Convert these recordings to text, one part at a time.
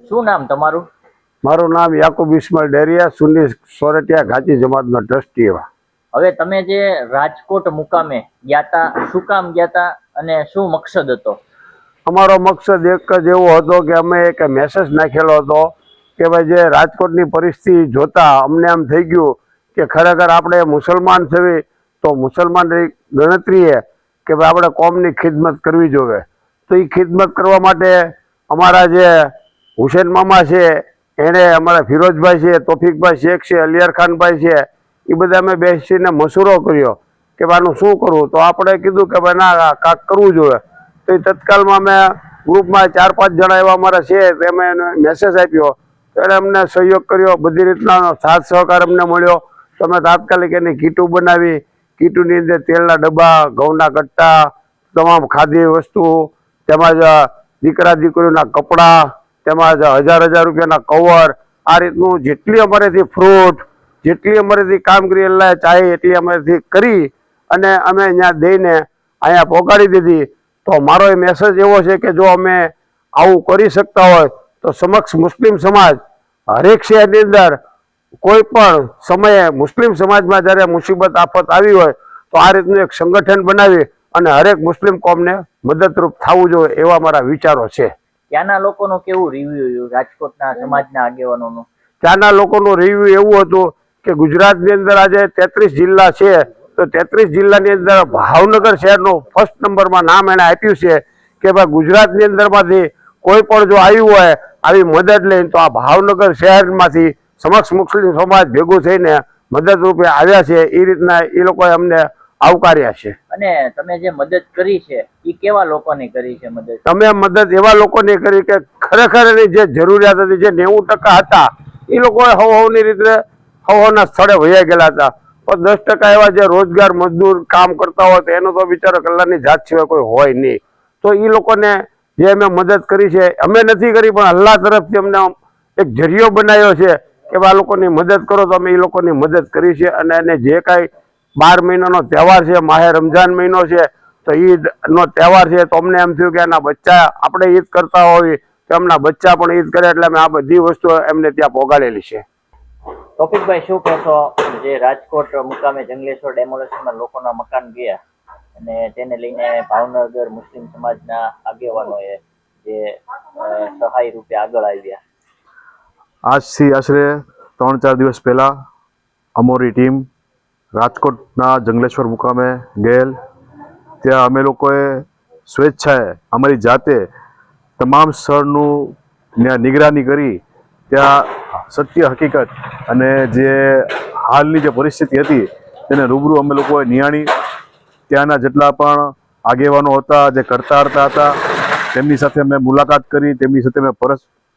શું નામ તમારું? મારું નામ યાકુબ ઇસ્માઇલ ડેરિયા, સુન્ની સોરઠિયા ઘાટી જમાતનો ટ્રસ્ટી. હવે તમે જે રાજકોટ મુકામે ગયા તા, શું કામ ગયા તા અને શું મકસદ હતો? અમારો મકસદ એક જ એવો હતો કે અમે એક મેસેજ નાખેલો હતો કે ભાઈ જે રાજકોટની પરિસ્થિતિ જોતા અમને એમ થઈ ગયું કે ખરેખર આપણે મુસલમાન છીએ તો મુસલમાનની ગણતરીએ કે ભાઈ આપણે કોમની ખિદમત કરવી જોઈએ. તો એ ખિદમત કરવા માટે અમારા જે હુસેન મામા છે, એણે અમારા ફિરોજભાઈ છે, તોફિકભાઈ શેખ છે, અલિયાર ખાનભાઈ છે, એ બધા અમે બેસીને મસૂરો કર્યો કે આનું શું કરવું. તો આપણે કીધું કે ભાઈ ના કાંક કરવું જોઈએ. તો એ તત્કાલમાં અમે ગ્રુપમાં 4-5 જણા એવા અમારા છે, તેમે એને મેસેજ આપ્યો તો એણે અમને સહયોગ કર્યો, બધી રીતના સાથ સહકાર અમને મળ્યો. તો અમે તાત્કાલિક એની કીટું બનાવી. કીટુની અંદર તેલના ડબ્બા, ઘઉંના કટ્ટા, તમામ ખાદ્ય વસ્તુ, તેમજ દીકરા દીકરીઓના કપડાં, તેમજ 1000 રૂપિયાના કવર, આ રીતનું જેટલી અમારેથી ફ્રૂટ, જેટલી અમારેથી કામગીરી અલ્લાહ ચાહે એટલી અમારેથી કરી અને અમે અહીંયા દઈને અહીંયા પહોંચાડી દીધી. તો મારો એ મેસેજ એવો છે કે જો અમે આવું કરી શકતા હોય તો સમક્ષ મુસ્લિમ સમાજ હરેક શહેરની અંદર કોઈ પણ સમયે મુસ્લિમ સમાજમાં જ્યારે મુસીબત આફત આવી હોય તો આ રીતનું એક સંગઠન બનાવી અને હરેક મુસ્લિમ કોમને મદદરૂપ થવું જોઈએ એવા મારા વિચારો છે. ત્યાંના લોકોનું કેવું રિવ્યુ, રાજકોટના સમાજના આગેવાનોનું? ત્યાંના લોકોનું રિવ્યુ એવું હતું કે ગુજરાતની અંદર આજે 33 જિલ્લા છે, તો 33 જિલ્લાની અંદર ભાવનગર શહેરનું ફર્સ્ટ નંબરમાં નામ એને આપ્યું છે કે ભાઈ ગુજરાતની અંદરમાંથી કોઈ પણ જો આવ્યું હોય આવી મદદ લઈને તો આ ભાવનગર શહેરમાંથી સમક્ષ મુસ્લિમ સમાજ ભેગું થઈને મદદરૂપે આવ્યા છે. એ રીતના એ લોકોએ અમને આવકાર્યા છે. અને તમે જે મદદ કરી છે એ કેવા લોકોને કરી છે મદદ? તમે મદદ એવા લોકોને કરી કે ખરેખર એની જે જરૂરિયાત હતી, જે 90% હતા એ લોકોએ હવની રીતે હવના સ્થળે વયા ગયેલા હતા. પણ 10% એવા જે રોજગાર મજદૂર કામ કરતા હોય તો એનો તો બિચારો કલ્લાની જાત સિવાય કોઈ હોય નહીં. તો એ લોકોને જે અમે મદદ કરી છે, અમે નથી કરી પણ અલ્લાહ તરફથી અમને એક જરિયો બનાવ્યો છે કે આ લોકોની મદદ કરો, તો અમે એ લોકોની મદદ કરી છે. અને એને જે કાંઈ 12 મહિનાનો તહેવાર છે, માહે રમઝાન મહિનો છે, તો ઈદનો તહેવાર છે, તો અમને એમ થયું કે એના બચ્ચા આપણે ઈદ કરતા હોઈએ તો એમના બચ્ચા પણ ઈદ કરે, એટલે અમે આ બધી વસ્તુઓ એમને ત્યાં પહોંચાડેલી છે. તોફિકભાઈ, શું કહેશો જે રાજકોટ મુકામે જંગલેશ્વર ડેમોલેશનમાં લોકોના મકાન ગયા અને તેને લઈને ભાવનગર મુસ્લિમ સમાજના આગેવાનોએ જે સહાય રૂપે આગળ આવ્યા? આજથી આશરે 3-4 દિવસ પહેલા અમારી ટીમ રાજકોટના જંગલેશ્વર મુકામે ગયેલ. ત્યાં અમે લોકોએ સ્વેચ્છાએ અમારી જાતે તમામ સ્થળનું નિગરાની કરી ત્યાં સત્ય હકીકત અને જે હાલની જે પરિસ્થિતિ હતી તેને રૂબરૂ અમે લોકોએ નિહાળી. ત્યાંના જેટલા પણ આગેવાનો હતા, જે કરતા હતા, તેમની સાથે અમે મુલાકાત કરી, તેમની સાથે અમે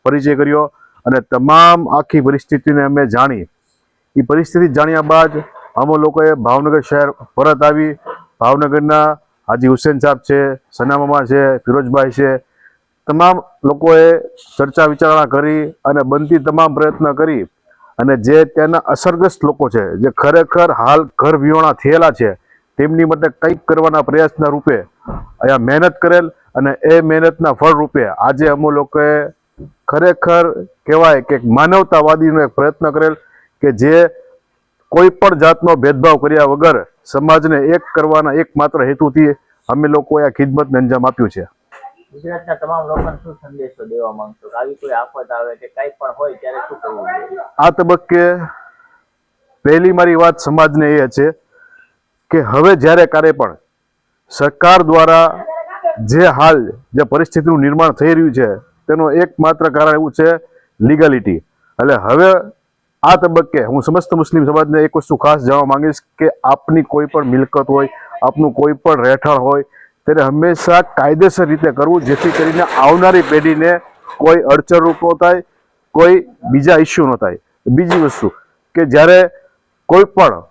પરિચય કર્યો અને તમામ આખી પરિસ્થિતિને અમે જાણી. એ પરિસ્થિતિ જાણ્યા બાદ અમે લોકોએ ભાવનગર શહેર પરત આવી. ભાવનગરના હાજી હુસેન સાહેબ છે, સના મામા છે, ફિરોજભાઈ છે, તમામ લોકોએ ચર્ચા વિચારણા કરી અને બનતી તમામ પ્રયત્ન કરી અને જે ત્યાંના અસરગ્રસ્ત લોકો છે, જે ખરેખર હાલ ઘર વિહોણા થયેલા છે, તેમની માટે કંઈક કરવાના પ્રયાસના રૂપે અહીંયા મહેનત કરેલ અને એ મહેનતના ફળ રૂપે આજે અમે લોકોએ ખરેખર કહેવાય કે માનવતાવાદીનો એક પ્રયત્ન કરેલ કે જે કોઈ પણ જાતનો ભેદભાવ કર્યા વગર સમાજને એક કરવાના એકમાત્ર હેતુથી અમે લોકોએ આ ખિદમતને અંજામ આપ્યું છે. ગુજરાતના તમામ લોકોને શું સંદેશો દેવા માંગશો? આવી કોઈ આફત આવે કે કંઈ પણ હોય ત્યારે શું કરવું જોઈએ? આ તબક્કે પહેલી મારી વાત સમાજને એ છે કે હવે જ્યારે ક્યારે પણ સરકાર દ્વારા જે હાલ જે પરિસ્થિતિનું નિર્માણ થઈ રહ્યું છે તેનું એકમાત્ર કારણ એવું છે લીગાલિટી. એટલે હવે આ તબક્કે હું સમસ્ત મુસ્લિમ સમાજને એક વસ્તુ ખાસ જણાવવા માંગીશ કે આપની કોઈ પણ મિલકત હોય, આપનું કોઈ પણ રહેઠાણ હોય ત્યારે હંમેશા કાયદેસર રીતે કરવું, જેથી કરીને આવનારી પેઢીને કોઈ અડચણરૂપ ન થાય, કોઈ બીજા ઇસ્યુ ન થાય. બીજી વસ્તુ કે જ્યારે કોઈ પણ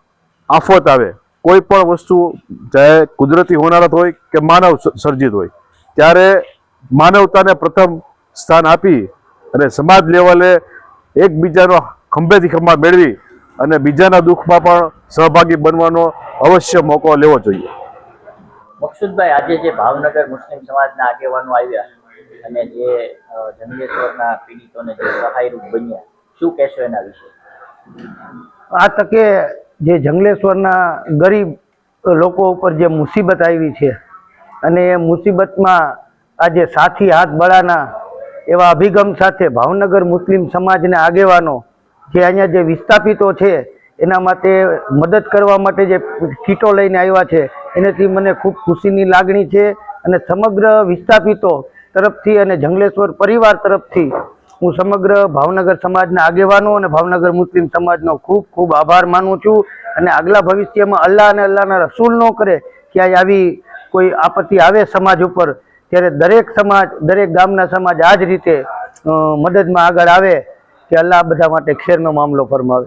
આફત આવે, કોઈ પણ વસ્તુ ચાહે કુદરતી હોનારત હોય કે માનવ સર્જિત હોય, ત્યારે માનવતાને પ્રથમ સ્થાન આપી અને સમાજ લેવલે એકબીજાનો ખંભેથી ખંભા મેળવી અને બીજાના દુઃખમાં પણ સહભાગી બનવાનો અવશ્ય મોકો લેવો જોઈએ. મકસુદભાઈ, આજે જે ભાવનગર મુસ્લિમ સમાજના આગેવાનો આવ્યા અને જે જંગલેશ્વરના પીડિતોને જે સહાયરૂપ બન્યા, શું કહેશો એના વિશે? આ તકે જે જંગલેશ્વરના ગરીબ લોકો ઉપર જે મુસીબત આવી છે અને એ મુસીબતમાં આજે સાથી હાથ બળાના એવા અભિગમ સાથે ભાવનગર મુસ્લિમ સમાજના આગેવાનો જે અહીંયા જે વિસ્થાપિતો છે એના માટે મદદ કરવા માટે જે કીટો લઈને આવ્યા છે એનાથી મને ખૂબ ખુશીની લાગણી છે અને સમગ્ર વિસ્થાપિતો તરફથી અને જંગલેશ્વર પરિવાર તરફથી હું સમગ્ર ભાવનગર સમાજના આગેવાનો અને ભાવનગર મુસ્લિમ સમાજનો ખૂબ ખૂબ આભાર માનું છું અને આગલા ભવિષ્યમાં અલ્લાહ અને અલ્લાહના રસૂલ ન કરે ક્યાંય આવી કોઈ આપત્તિ આવે સમાજ ઉપર ત્યારે દરેક સમાજ, દરેક ગામના સમાજ આ જ રીતે મદદમાં આગળ આવે કે અલ્લાહ બધા માટે ખેરનો મામલો ફરમાવે.